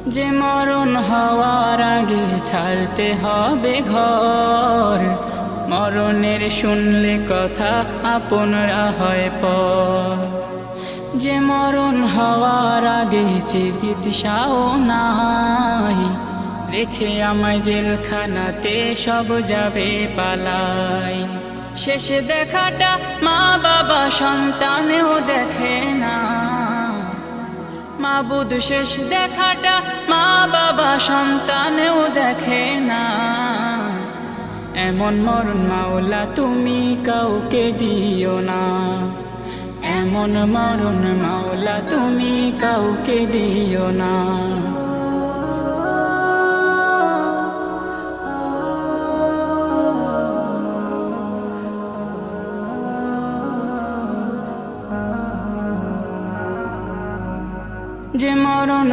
যে মরণ হওয়ার আগে ছাড়তে হবে ঘর, মরণের শুনলে কথা আপনরা হয় পর। যে মরণ হওয়ার আগে চিকিৎসাও নাই, রেখে আমায় জেলখানাতে সব যাবে পালাই। শেষে দেখাটা মা বাবা সন্তানেও দেখে না, মাবুদ শেষ দেখাটা মা বাবা সন্তানেও দেখে না। এমন মরণ মাওলা তুমি কাউকে দিও না, এমন মরণ মাওলা তুমি কাউকে দিও না। যে মরণ